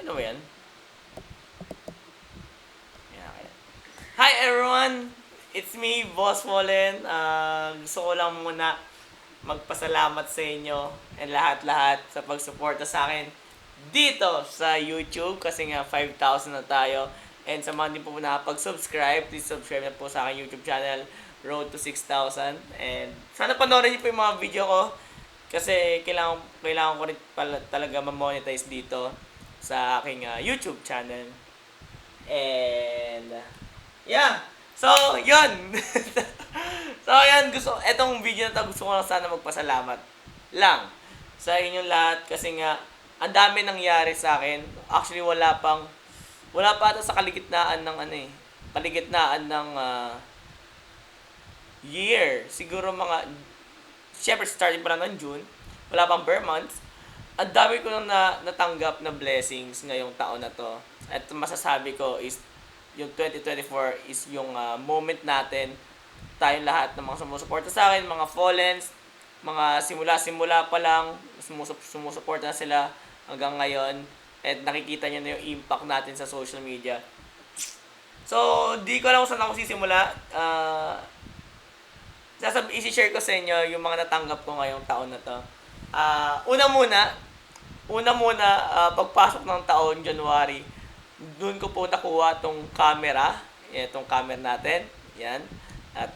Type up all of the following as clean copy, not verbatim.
Ano ba yan? Yan, okay. Hi everyone! It's me, Boss Fallen. Gusto ko lang muna magpasalamat sa inyo and lahat-lahat sa pagsuporta sa akin dito sa YouTube kasi nga 5,000 na tayo. And sa mga hindi po nakapag-subscribe, please subscribe na po sa aking YouTube channel, Road to 6,000. And sana panoorin niyo po yung mga video ko kasi kailangan ko rin pala, talaga ma-monetize dito sa aking YouTube channel. And yeah. So, yun. So, ayan, etong video na to, gusto ko lang sana magpasalamat lang sa inyong lahat kasi nga, ang dami nangyari sa akin. Actually, wala pa ata sa kaligitnaan ng kaligitnaan ng year. Siguro syempre starting pa lang ng June, wala pang bare months. Ang dami ko nang natanggap na blessings ngayong taon na to. At masasabi ko is yung 2024 is yung moment natin, tayong lahat ng mga sumusuporta sa akin, mga Fallens, mga simula-simula pa lang, sumusuporta na sila hanggang ngayon, at nakikita nyo na yung impact natin sa social media. So, di ko alam kung saan ako sisimula. Isi-share ko sa inyo yung mga natanggap ko ngayong taon na to. Una muna, pagpasok ng taon, January, doon ko po nakuha tong camera. Itong camera natin. Yan. At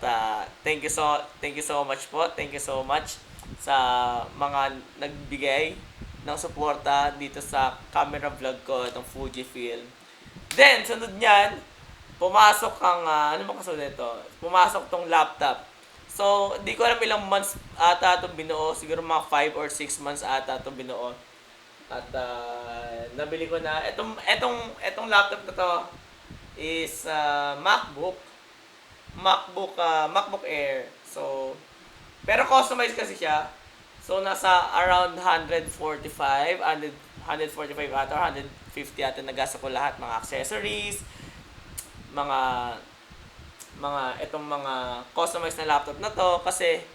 thank you so much po. Thank you so much sa mga nagbigay ng suporta dito sa camera vlog ko, itong Fujifilm. Then, sunod niyan, pumasok ang, ano ba kasunod nito? Pumasok tong laptop. So, di ko alam ilang months ata itong binuo. Siguro mga 5 or 6 months ata itong binuo. At nabili ko na etong laptop na to is MacBook Air. So pero customized kasi siya. So nasa around 145 ata or 150 ata nagasa ko lahat, mga accessories, mga etong mga customized na laptop na to kasi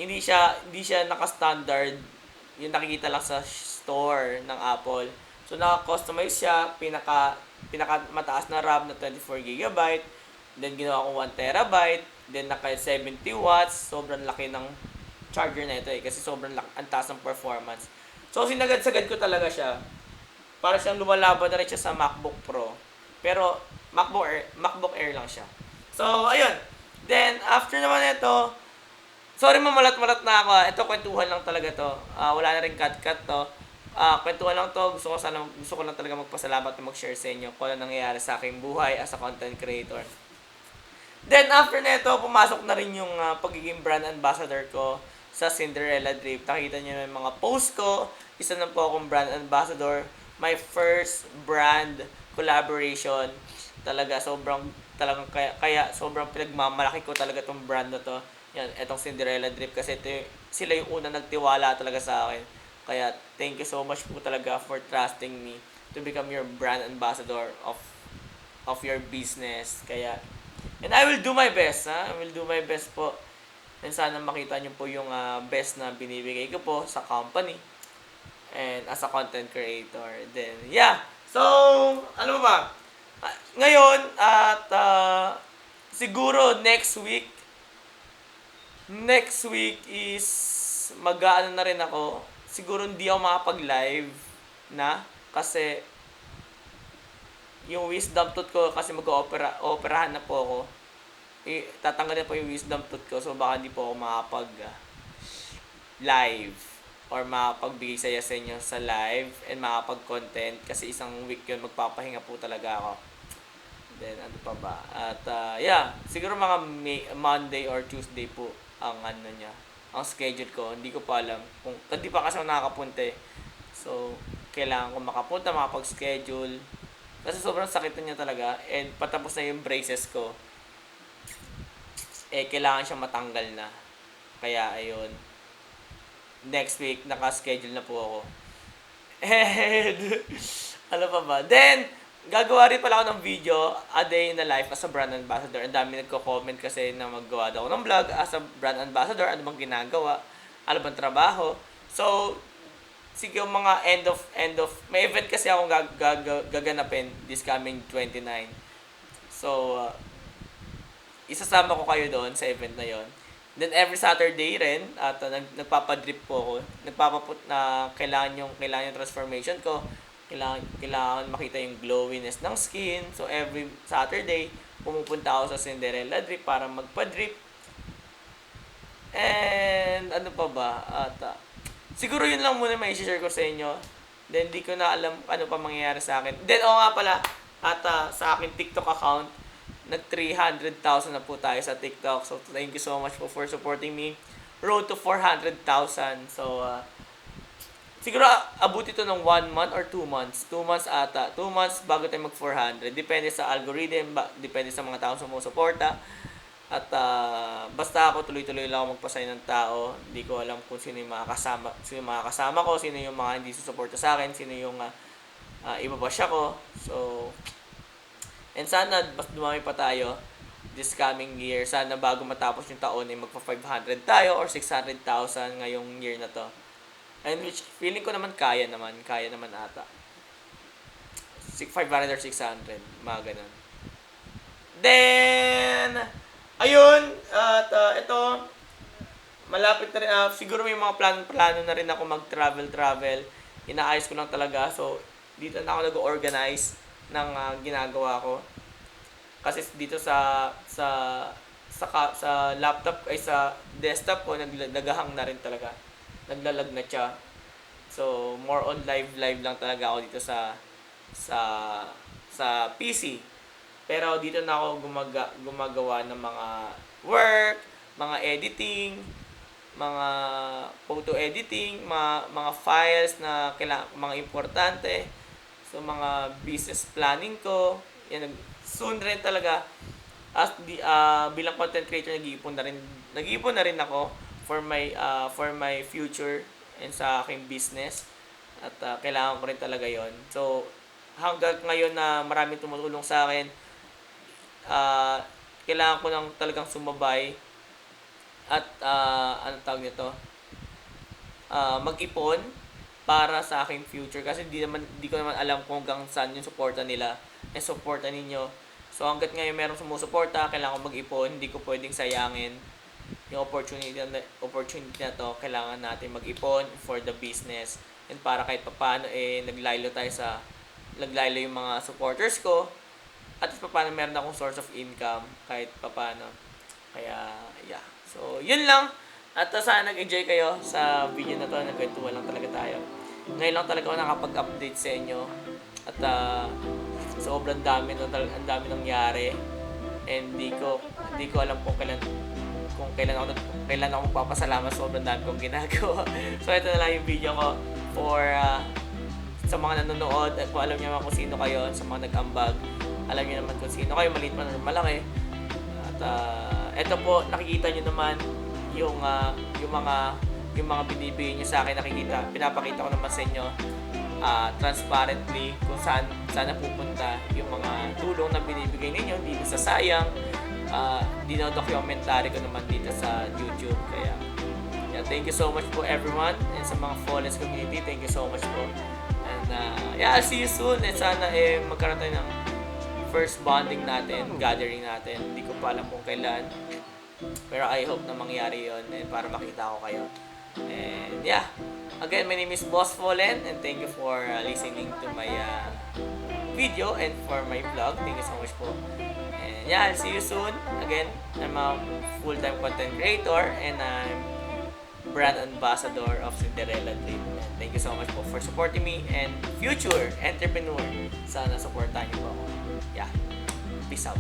hindi siya naka-standard yung nakikita lang sa store ng Apple. So naka-customize siya, pinaka mataas na RAM na 24 GB, then ginawa ko 1 TB, then naka 70 watts, sobrang laki ng charger na ito kasi sobrang ang taas ng performance. So sinagad-sagad ko talaga siya. Para siyang lumalaban na rin siya sa MacBook Pro. Pero MacBook Air lang siya. So ayun. Then after naman ito, sorry mamalat-malat na ako. Ito kwentuhan lang talaga to. Wala na rin cut-cut to. Kwentuhan lang to. Gusto ko lang talaga magpasalamat na mag-share sa inyo kung ano nangyayari sa aking buhay as a content creator. Then after nito, pumasok na rin yung pagiging brand ambassador ko sa Cinderella Drip. Nakita niyo yung mga post ko. Isa na po akong brand ambassador. My first brand collaboration. Kaya sobrang pinagmamalaki ko talaga tong brand na to. Yan, etong Cinderella Drip kasi sila yung unang nagtiwala talaga sa akin. Kaya thank you so much po talaga for trusting me to become your brand ambassador of your business. Kaya and I will do my best, I will do my best po. And sana makita niyo po yung best na binibigay ko po sa company and as a content creator. Then yeah. So, ano ba? Ngayon at siguro next week is mag-aano na rin ako. Siguro hindi ako makapag-live na kasi yung wisdom tooth ko kasi mag-operahan na po ako. Tatanggalin po yung wisdom tooth ko so baka hindi po ako makapag-live or makapagbigay saya sa inyo sa live and makapag-content kasi isang week yun magpapahinga po talaga ako. Then ano pa ba? At yeah, siguro mga Monday or Tuesday po ang ang schedule ko. Hindi ko pa alam kung hindi pa kasi ako nakakapunta eh. So kailangan ko makapunta, makapag-schedule kasi sobrang sakit na niya talaga and patapos na yung braces ko. Kailangan siyang matanggal na. Kaya ayun. Next week naka-schedule na po ako. And ano pa ba? Then gagawa rin pala ako ng video, a day in the life as a brand ambassador. Ang dami nagko-comment kasi na maggawa daw ako ng vlog as a brand ambassador. Ano bang ginagawa? Ano bang trabaho? So, sige mga end of may event kasi akong gaganapin this coming 29. So isasama ko kayo doon sa event na yon. Then every Saturday rin at nagpapadrip po ako. Nagpapaput na kailangan yung transformation ko. Kailangan makita yung glowiness ng skin. So every Saturday pumupunta ako sa Cinderella Drip para magpa-drip. And ano pa ba? Siguro yun lang muna may share ko sa inyo. Then di ko na alam ano pa mangyayari sa akin. Then nga pala sa akin TikTok account nag 300,000 na po tayo sa TikTok. So thank you so much po for supporting me. Road to 400,000. So siguro abot ito ng 1 month or 2 months. 2 months ata. 2 months bago tayo mag 400. Depende sa algorithm, depende sa mga taong sumusuporta. At basta ako tuloy-tuloy lang ako magpasaya ng tao. Hindi ko alam kung sino yung makakasama ko, sino yung mga hindi susuporta sa akin, sino yung ibabash ako. So and sana mas dumami pa tayo this coming year. Sana bago matapos yung taon ay magpa 500 tayo or 600,000 ngayong year na to. And which feeling ko naman kaya naman ata. 500 or 600, mga ganun. Then ayun, at ito malapit na rin, siguro may mga plano na rin ako mag-travel. Inaayos ko lang talaga. So dito na ako nag-organize ng ginagawa ko. Kasi dito sa laptop ay sa desktop ko naghahang na rin talaga. Naglalag na siya. So more on live lang talaga ako dito sa PC. Pero dito na ako gumagawa ng mga work, mga editing, mga photo editing, mga files na mga importante. So mga business planning ko, yan soon rin talaga bilang content creator nag-iipon na rin ako for my future and sa aking business. At kailangan ko rin talaga 'yon. So hanggang ngayon na maraming tumutulong sa akin, kailangan ko lang talagang sumabay at ano tawag nito? Mag-ipon para sa aking future kasi di ko naman alam kung hanggang saan yung suporta nila and suporta ninyo. So hangga't ngayon merong sumusuporta, kailangan ko mag-ipon, hindi ko pwedeng sayangin yung opportunity na to. Kailangan natin mag-ipon for the business and para kahit papaano naglaylo yung mga supporters ko at papaano meron akong source of income kahit papaano. Kaya yeah. So yun lang. At sana nag-enjoy kayo sa video na to. Nagkwentuhan lang talaga tayo. Ngayon lang talaga ako nakapag-update sa inyo. At sobrang dami nangyari. And di ko alam kung kailan ako magpapasalamat. Sobrang dami kong ginagawa. So ito na lang yung video ko for sa mga nanonood. At kung alam niyo naman kung sino kayo, sa mga nag-ambag, alam niyo naman kung sino kayo, maliit man or malaki. At ito po, nakikita niyo naman yung mga binibigay niyo sa akin, pinapakita ko naman sa inyo transparently kung saan napupunta yung mga tulong na binibigay ninyo. Hindi sa sayang. Dino-documentary ko naman dito sa YouTube. Kaya yeah, thank you so much po everyone, and sa mga Flawless community, thank you so much po. And yeah, I'll see you soon. And sana magkaroon tayo ng first bonding natin, gathering natin. Hindi ko pa alam kung kailan. Pero I hope na mangyari yon para makita ko kayo. And yeah, again, my name is Boss Fallen, and thank you for listening to my video and for my vlog. Thank you so much po. And yeah, I'll see you soon. Again, I'm a full-time content creator and I'm brand ambassador of Cinderella Drip. And thank you so much po for supporting me and future entrepreneur. Sana supportahan niyo po ako. Yeah, peace out.